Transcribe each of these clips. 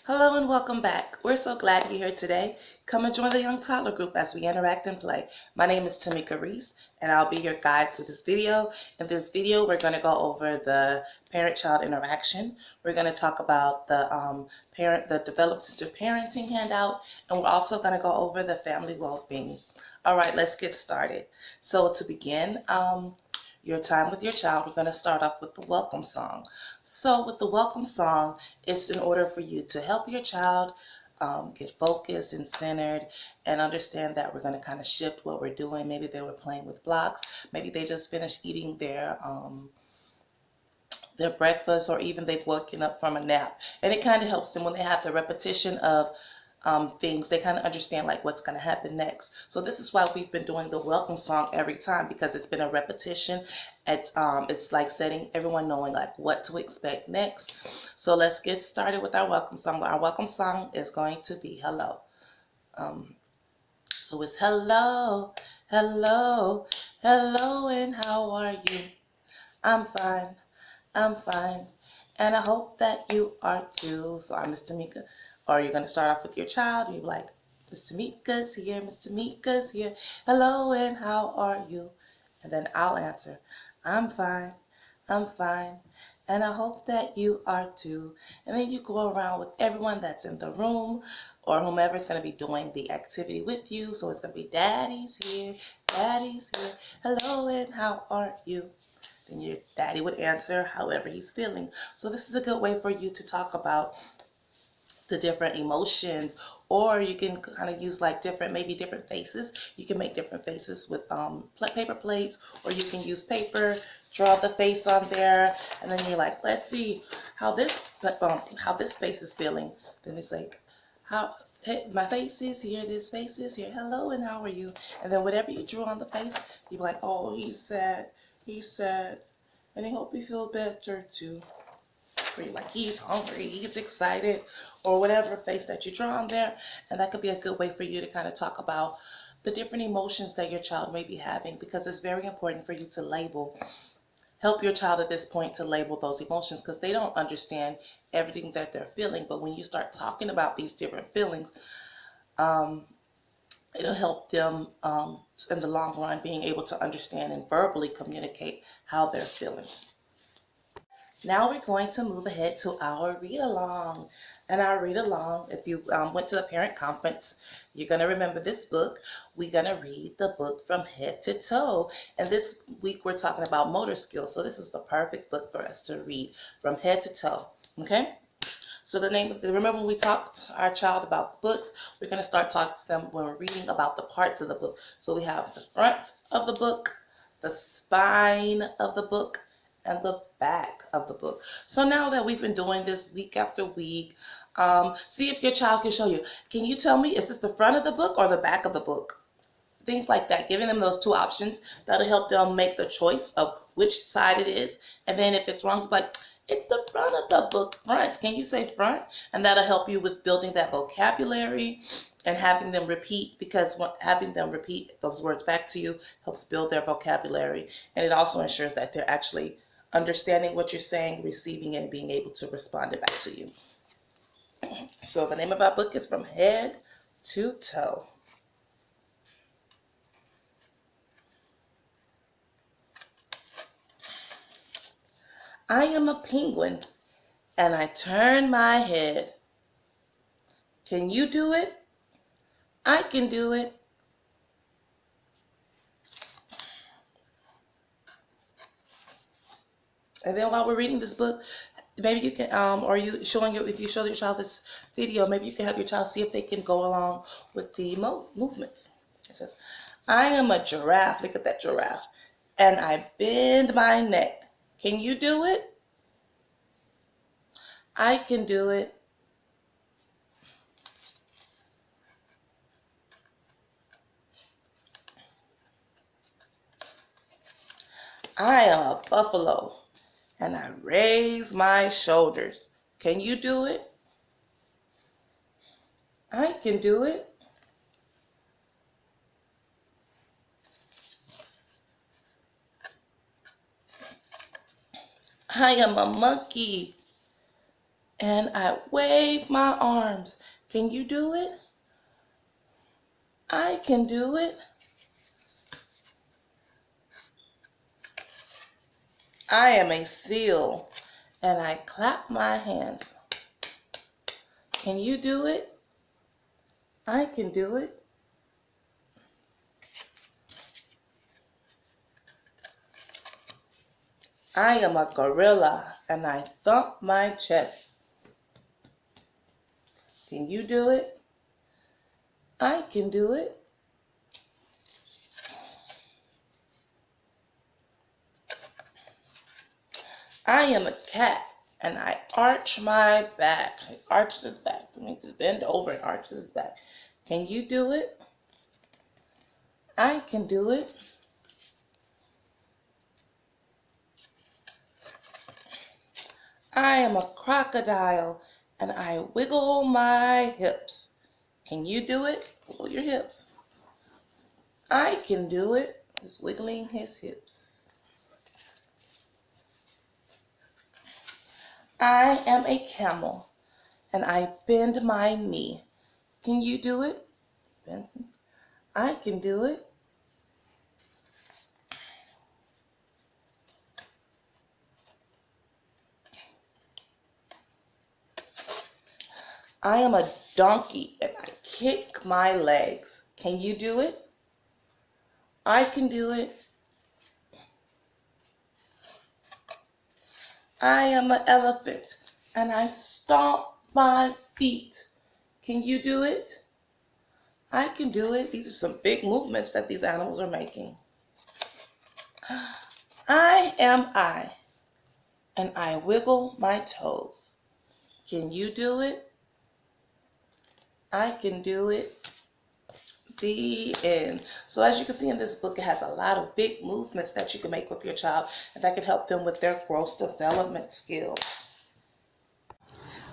Hello and welcome back. We're so glad you're here today. Come and join the Young Toddler group as we interact and play. My name is Tamika Reese and I'll be your guide through this video. In this video, we're going to go over the parent-child interaction. We're going to talk about the Develops into Parenting handout, and we're also going to go over the family well-being. All right, let's get started. So to begin, your time with your child, we're going to start off with the welcome song. So with the welcome song, it's in order for you to help your child get focused and centered and understand that we're going to kind of shift what we're doing. Maybe they were playing with blocks. Maybe they just finished eating their breakfast, or even they've woken up from a nap. And it kind of helps them when they have the repetition of things. They kind of understand like what's going to happen next. So this is why we've been doing the welcome song every time, because it's been a repetition. It's like setting everyone knowing like what to expect next. So let's get started with our welcome song. Our welcome song is going to be hello. So it's hello, hello, hello, and how are you? I'm fine. I'm fine, and I hope that you are too. So I'm Miss Tamika. Or you're going to start off with your child. You're like, Miss Tamika's here, Miss Tamika's here. Hello, and how are you? And then I'll answer, I'm fine, and I hope that you are too. And then you go around with everyone that's in the room or whomever's going to be doing the activity with you. So it's going to be daddy's here, hello, and how are you? Then your daddy would answer however he's feeling. So this is a good way for you to talk about the different emotions, or you can kind of use like maybe different faces. You can make different faces with paper plates, or you can use paper, draw the face on there, and then you're like, let's see how this face is feeling. Then it's like, hey, my face is here, this face is here, hello, and how are you? And then whatever you drew on the face, you'd be like, oh, he's sad, and I hope you feel better too. Or you're like, he's hungry, he's excited, or whatever face that you draw on there. And that could be a good way for you to kind of talk about the different emotions that your child may be having, because it's very important for you to help your child at this point to label those emotions, because they don't understand everything that they're feeling. But when you start talking about these different feelings, it'll help them in the long run being able to understand and verbally communicate how they're feeling. Now we're going to move ahead to our read along. And our read along, if you went to the parent conference, you're going to remember this book. We're going to read the book from head to toe. And this week we're talking about motor skills. So this is the perfect book for us to read from head to toe. Okay? So remember when we talked to our child about the books, we're going to start talking to them when we're reading about the parts of the book. So we have the front of the book, the spine of the book, and the back of the book. So now that we've been doing this week after week, see if your child can show you. Can you tell me, is this the front of the book or the back of the book? Things like that, giving them those two options, that'll help them make the choice of which side it is. And then if it's wrong, you're like, it's the front of the book, front. Can you say front? And that'll help you with building that vocabulary and having them repeat, because having them repeat those words back to you helps build their vocabulary. And it also ensures that they're actually understanding what you're saying, receiving it, and being able to respond it back to you. So the name of our book is From Head to Toe. I am a penguin and I turn my head. Can you do it? I can do it. And then while we're reading this book, maybe you can, if you show your child this video, maybe you can have your child see if they can go along with the movements. It says, I am a giraffe. Look at that giraffe. And I bend my neck. Can you do it? I can do it. I am a buffalo and I raise my shoulders. Can you do it? I can do it. I am a monkey and I wave my arms. Can you do it? I can do it. I am a seal, and I clap my hands. Can you do it? I can do it. I am a gorilla, and I thump my chest. Can you do it? I can do it. I am a cat, and I arch my back. He arches his back. That means bend over and arches his back. Can you do it? I can do it. I am a crocodile, and I wiggle my hips. Can you do it? Wiggle your hips. I can do it. He's wiggling his hips. I am a camel, and I bend my knee. Can you do it? Benson? I can do it. I am a donkey, and I kick my legs. Can you do it? I can do it. I am an elephant, and I stomp my feet. Can you do it? I can do it. These are some big movements that these animals are making. I am I, and I wiggle my toes. Can you do it? I can do it. The end. So as you can see in this book, it has a lot of big movements that you can make with your child and that can help them with their growth development skills.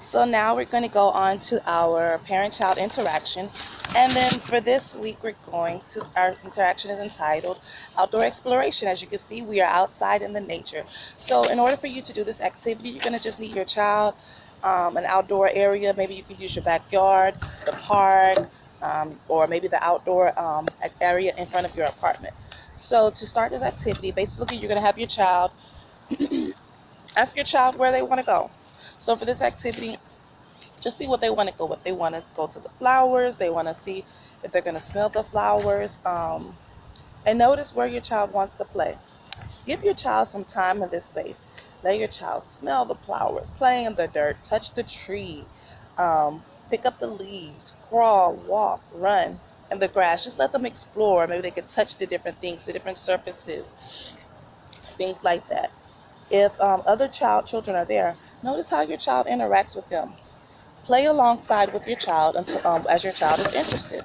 So now we're going to go on to our parent-child interaction. And then for this week, our interaction is entitled Outdoor Exploration. As you can see, we are outside in the nature. So in order for you to do this activity, you're going to just need your child, an outdoor area. Maybe you could use your backyard, the park, or maybe the outdoor area in front of your apartment. So to start this activity, basically you're going to have your child, ask your child where they want to go. So for this activity, just see what they want to go. If they want to go to the flowers, they want to see if they're going to smell the flowers, and notice where your child wants to play. Give your child some time in this space. Let your child smell the flowers, play in the dirt, touch the tree, pick up the leaves, crawl, walk, run in the grass. Just let them explore. Maybe they can touch the different things, the different surfaces, things like that. If other children are there, notice how your child interacts with them. Play alongside with your child until as your child is interested.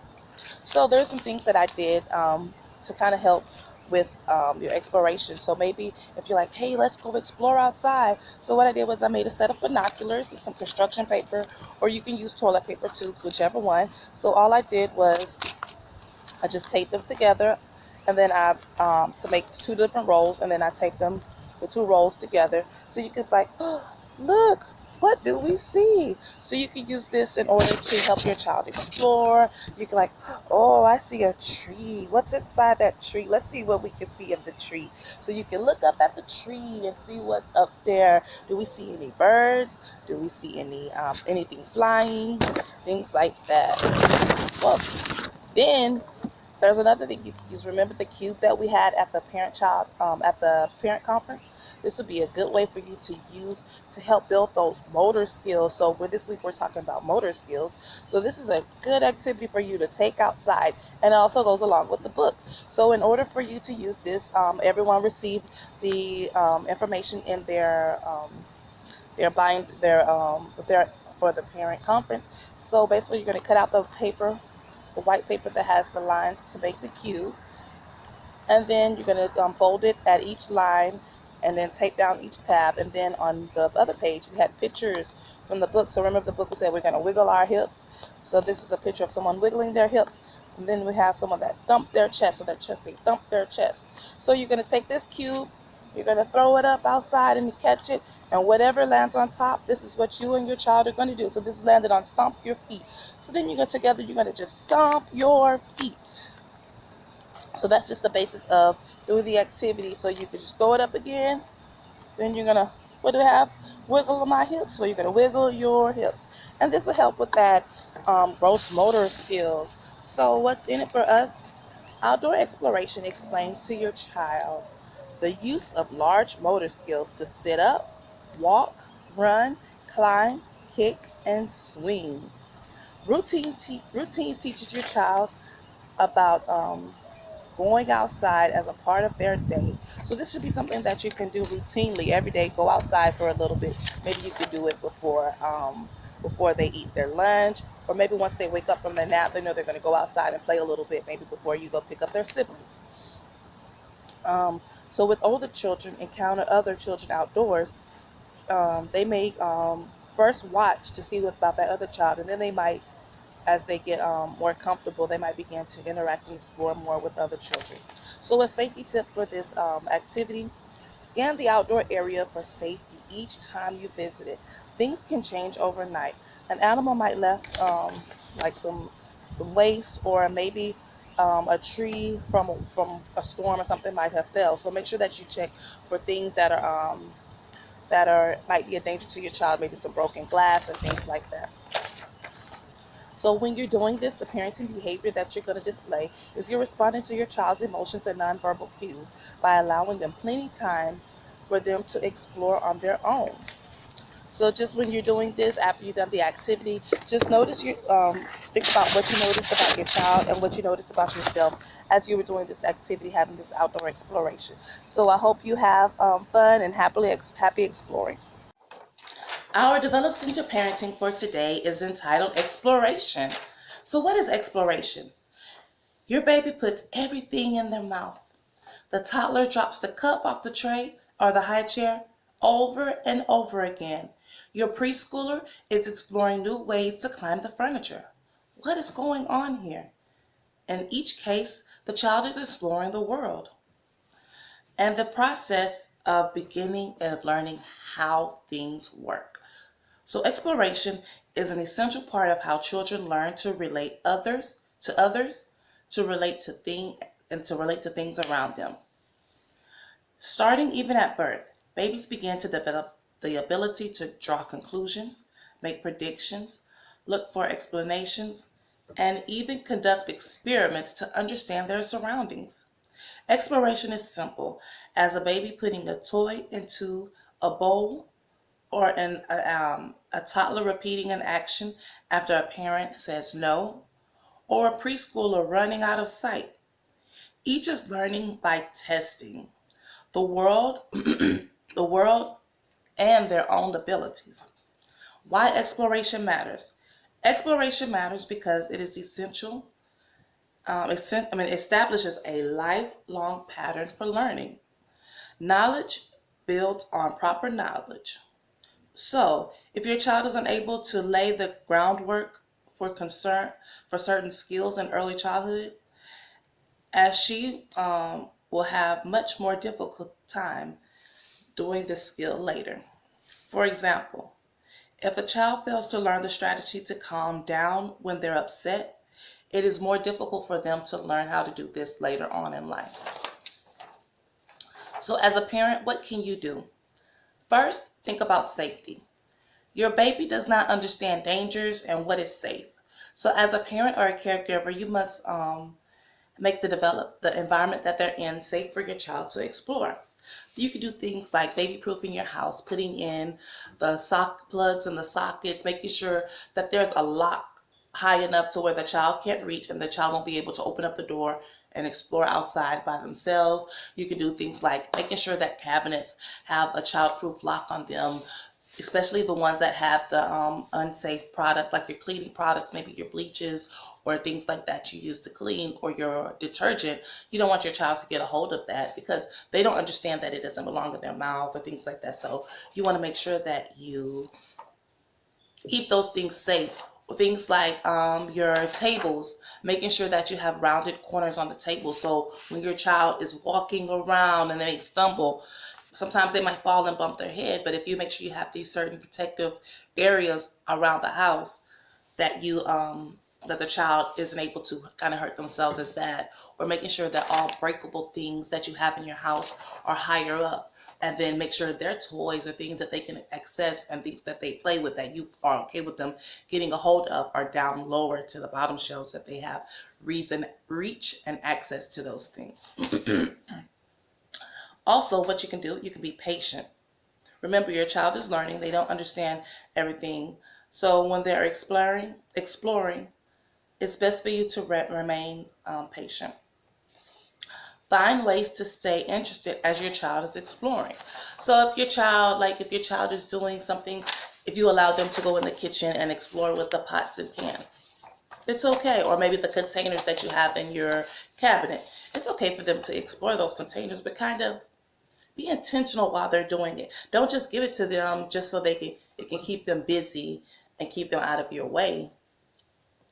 So there's some things that I did to kind of help with your exploration. So maybe if you're like, hey, let's go explore outside. So what I did was I made a set of binoculars with some construction paper, or you can use toilet paper tubes, whichever one. So all I did was I just taped them together, and then I to make two different rolls, and then I taped them the two rolls together, so you could like, oh, look, what do we see? So you can use this in order to help your child explore. You can like, oh, I see a tree. What's inside that tree? Let's see what we can see in the tree. So you can look up at the tree and see what's up there. Do we see any birds? Do we see any anything flying? Things like that. Well, then there's another thing you can use. Remember the cube that we had at the parent conference? This would be a good way for you to use to help build those motor skills. So for this week, we're talking about motor skills. So this is a good activity for you to take outside, and it also goes along with the book. So in order for you to use this, everyone received the information in their for the parent conference. So basically, you're going to cut out the paper, the white paper that has the lines to make the cube, and then you're going to fold it at each line and then tape down each tab. And then on the other page we had pictures from the book. So remember, the book we said we're going to wiggle our hips. So this is a picture of someone wiggling their hips, and then we have someone that thumped their chest. So their chest, they thumped their chest. So you're going to take this cube, you're going to throw it up outside and catch it, And whatever lands on top, this is what you and your child are going to do. So this landed on stomp your feet. So then you go together, you're going to just stomp your feet. So that's just the basis of doing the activity. So you can just throw it up again. Then you're going to, what do we have? Wiggle my hips. So you're going to wiggle your hips. And this will help with that gross motor skills. So what's in it for us? Outdoor exploration explains to your child the use of large motor skills to sit up, walk, run, climb, kick, and swing. Routines teaches your child about going outside as a part of their day. So this should be something that you can do routinely every day. Go outside for a little bit. Maybe you could do it before they eat their lunch, or maybe once they wake up from their nap, they know they're going to go outside and play a little bit. Maybe before you go pick up their siblings. So with older children encounter other children outdoors, they may first watch to see what about that other child, and then they might, as they get more comfortable, they might begin to interact and explore more with other children. So a safety tip for this activity: scan the outdoor area for safety each time you visit it. Things can change overnight. An animal might left like some waste, or maybe a tree from a storm or something might have fell. So make sure that you check for things that are might be a danger to your child, maybe some broken glass or things like that. So when you're doing this, the parenting behavior that you're going to display is you're responding to your child's emotions and nonverbal cues by allowing them plenty time for them to explore on their own. So just when you're doing this, after you've done the activity, just notice think about what you noticed about your child and what you noticed about yourself as you were doing this activity, having this outdoor exploration. So I hope you have fun and happy exploring. Our Develop Center Parenting for today is entitled Exploration. So what is exploration? Your baby puts everything in their mouth. The toddler drops the cup off the tray or the high chair over and over again. Your preschooler is exploring new ways to climb the furniture. What is going on here? In each case, the child is exploring the world and the process of beginning and of learning how things work. So exploration is an essential part of how children learn to relate others, to relate to things around them. Starting even at birth, babies begin to develop the ability to draw conclusions, make predictions, look for explanations, and even conduct experiments to understand their surroundings. Exploration is simple as a baby putting a toy into a bowl, or a toddler repeating an action after a parent says no, or a preschooler running out of sight. Each is learning by testing the world, the world, and their own abilities. Why exploration matters? Exploration matters because it is essential. Establishes a lifelong pattern for learning. Knowledge built on proper knowledge. So, if your child is unable to lay the groundwork for certain skills in early childhood, as she will have much more difficult time doing this skill later. For example, if a child fails to learn the strategy to calm down when they're upset, it is more difficult for them to learn how to do this later on in life. So as a parent, what can you do? First, think about safety. Your baby does not understand dangers and what is safe. So as a parent or a caregiver, you must make the environment that they're in safe for your child to explore. You can do things like baby proofing your house, putting in the sock plugs and the sockets, making sure that there's a lock high enough to where the child can't reach and the child won't be able to open up the door and explore outside by themselves. You can do things like making sure that cabinets have a childproof lock on them, especially the ones that have the unsafe products, like your cleaning products, maybe your bleaches or things like that you use to clean, or your detergent. You don't want your child to get a hold of that because they don't understand that it doesn't belong in their mouth or things like that. So you want to make sure that you keep those things safe. Things like your tables, making sure that you have rounded corners on the table, so when your child is walking around and they may stumble, Sometimes they might fall and bump their head, but if you make sure you have these certain protective areas around the house, that you that the child isn't able to kind of hurt themselves as bad, or making sure that all breakable things that you have in your house are higher up, and then make sure their toys or things that they can access and things that they play with that you are okay with them getting a hold of are down lower to the bottom shelves, that they have reach and access to those things. Also, what you can do, you can be patient. Remember, your child is learning. They don't understand everything. So when they're exploring, it's best for you to remain patient. Find ways to stay interested as your child is exploring. So if your child is doing something, if you allow them to go in the kitchen and explore with the pots and pans, it's okay. Or maybe the containers that you have in your cabinet. It's okay for them to explore those containers, but kind of be intentional while they're doing it. Don't just give it to them just so it can keep them busy and keep them out of your way.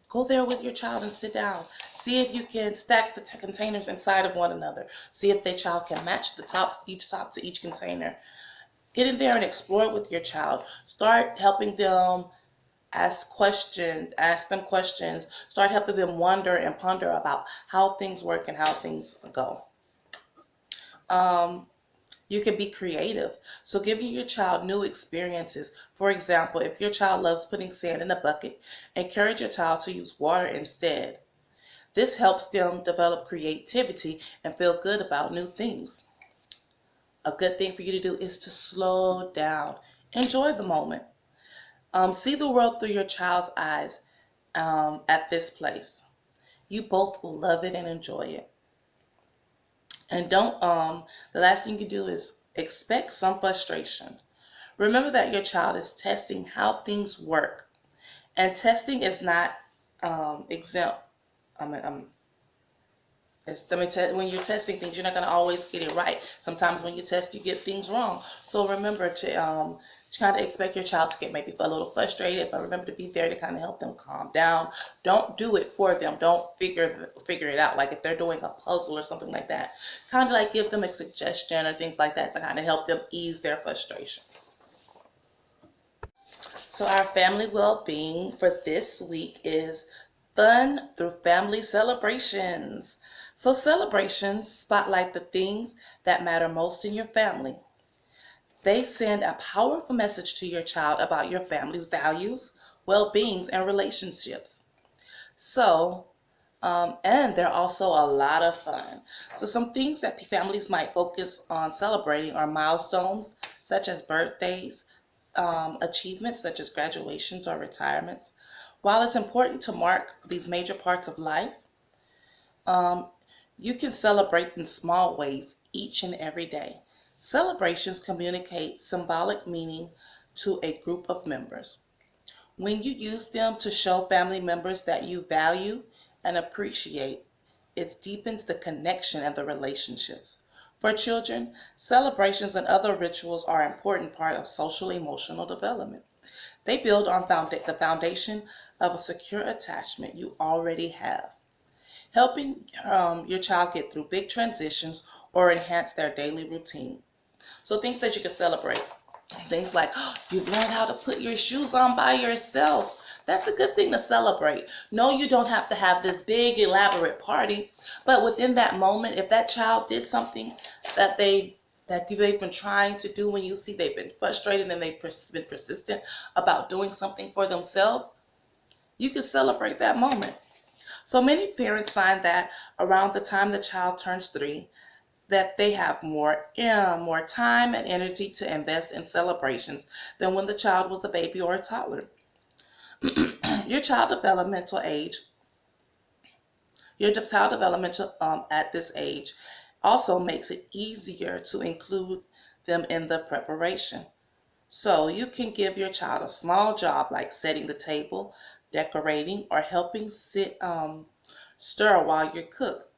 Go there with your child and sit down. See if you can stack the containers inside of one another. See if their child can match each top to each container. Get in there and explore with your child. Start helping them ask them questions. Start helping them wonder and ponder about how things work and how things go. You can be creative. So giving your child new experiences. For example, if your child loves putting sand in a bucket, encourage your child to use water instead. This helps them develop creativity and feel good about new things. A good thing for you to do is to slow down. Enjoy the moment. See the world through your child's eyes at this place. You both will love it and enjoy it. And the last thing you do is expect some frustration. Remember that your child is testing how things work. And testing is not exempt. When you're testing things, you're not going to always get it right. Sometimes when you test, you get things wrong. So remember to kind of expect your child to get maybe a little frustrated, but remember to be there to kind of help them calm down. Don't do it for them. Don't figure it out. Like if they're doing a puzzle or something like that, kind of like give them a suggestion or things like that to kind of help them ease their frustration. So our family well-being for this week is fun through family celebrations. So celebrations spotlight the things that matter most in your family. They send a powerful message to your child about your family's values, well-beings, and relationships. So, and they're also a lot of fun. So some things that families might focus on celebrating are milestones, such as birthdays, achievements such as graduations or retirements. While it's important to mark these major parts of life, you can celebrate in small ways each and every day. Celebrations communicate symbolic meaning to a group of members. When you use them to show family members that you value and appreciate, it deepens the connection and the relationships. For children, celebrations and other rituals are an important part of social emotional development. They build on the foundation of a secure attachment you already have, helping your child get through big transitions or enhance their daily routine. So things that you can celebrate. Things like, oh, you've learned how to put your shoes on by yourself. That's a good thing to celebrate. No, you don't have to have this big elaborate party, but within that moment, if that child did something that they've been trying to do, when you see they've been frustrated and they've been persistent about doing something for themselves, you can celebrate that moment. So many parents find that around the time the child turns 3, that they have more time and energy to invest in celebrations than when the child was a baby or a toddler. Your child developmental at this age also makes it easier to include them in the preparation. So you can give your child a small job like setting the table, decorating, or helping stir while you cook.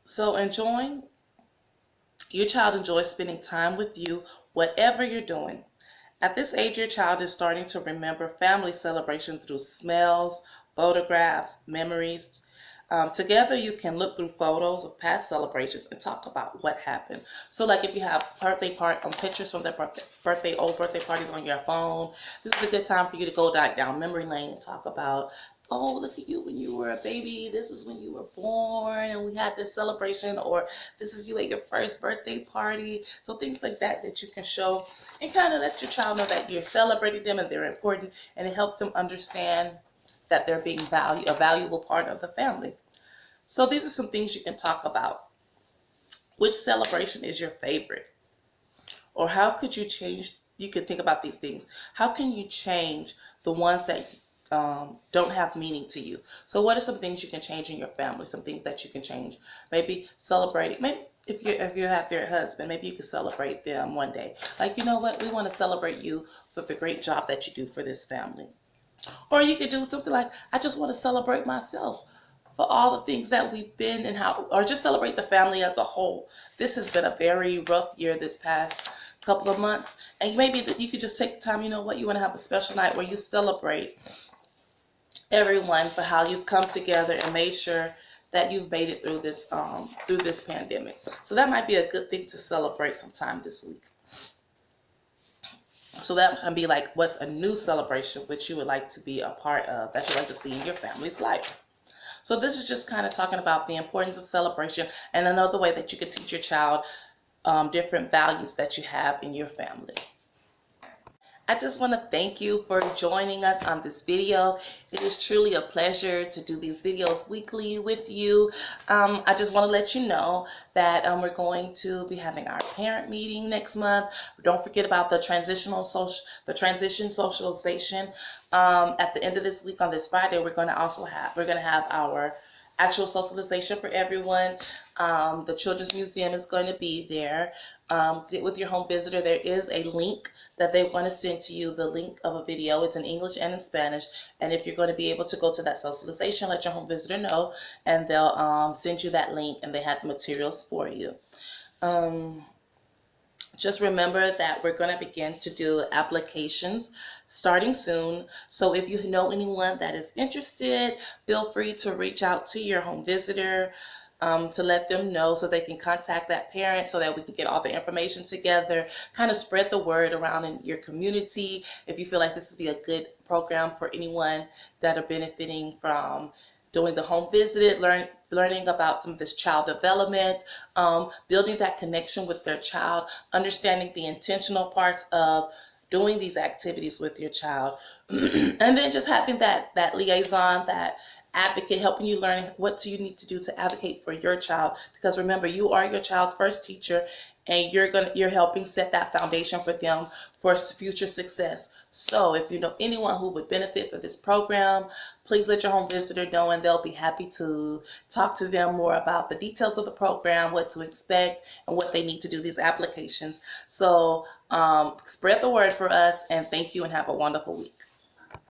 So your child enjoys spending time with you, whatever you're doing. At this age, your child is starting to remember family celebration through smells, photographs, memories. Together, you can look through photos of past celebrations and talk about what happened. So, like if you have pictures from their old birthday parties on your phone, this is a good time for you to go down memory lane and talk about, oh, look at you when you were a baby. This is when you were born, and we had this celebration, or this is you at your first birthday party. So things like that you can show and kind of let your child know that you're celebrating them and they're important, and it helps them understand that they're being a valuable part of the family. So these are some things you can talk about. Which celebration is your favorite? Or how could you change? You could think about these things. How can you change the ones that don't have meaning to you? So what are some things you can change in your family? Some things that you can change. Maybe celebrating. Maybe if you have your husband, maybe you could celebrate them one day. Like, you know what? We want to celebrate you for the great job that you do for this family. Or you could do something like, I just want to celebrate myself for all the things that we've been and how, or just celebrate the family as a whole. This has been a very rough year this past couple of months. And maybe you could just take the time, you know what, you want to have a special night where you celebrate everyone for how you've come together and made sure that you've made it through this pandemic. So that might be a good thing to celebrate sometime this week. So that can be like, what's a new celebration which you would like to be a part of, that you'd like to see in your family's life. So this is just kind of talking about the importance of celebration and another way that you could teach your child different values that you have in your family. I just want to thank you for joining us on this video. It is truly a pleasure to do these videos weekly with you. I just want to let you know that we're going to be having our parent meeting next month. Don't forget about the transition socialization. At the end of this week on this Friday, we're going to have our actual socialization for everyone. The Children's Museum is going to be there. Get with your home visitor. There is a link that they want to send to you, the link of a video. It's in English and in Spanish. And if you're going to be able to go to that socialization, let your home visitor know, and they'll send you that link, and they have the materials for you. Just remember that we're going to begin to do applications starting soon. So if you know anyone that is interested, feel free to reach out to your home visitor to let them know, so they can contact that parent, so that we can get all the information together, kind of spread the word around in your community. If you feel like this would be a good program for anyone that are benefiting from doing the home visit, learning about some of this child development, building that connection with their child, understanding the intentional parts of doing these activities with your child, and then just having that liaison, that advocate, helping you learn what you need to do to advocate for your child. Because remember, you are your child's first teacher, and you're helping set that foundation for them for future success. So if you know anyone who would benefit for this program, please let your home visitor know, and they'll be happy to talk to them more about the details of the program, what to expect, and what they need to do these applications. So spread the word for us, and thank you, and have a wonderful week.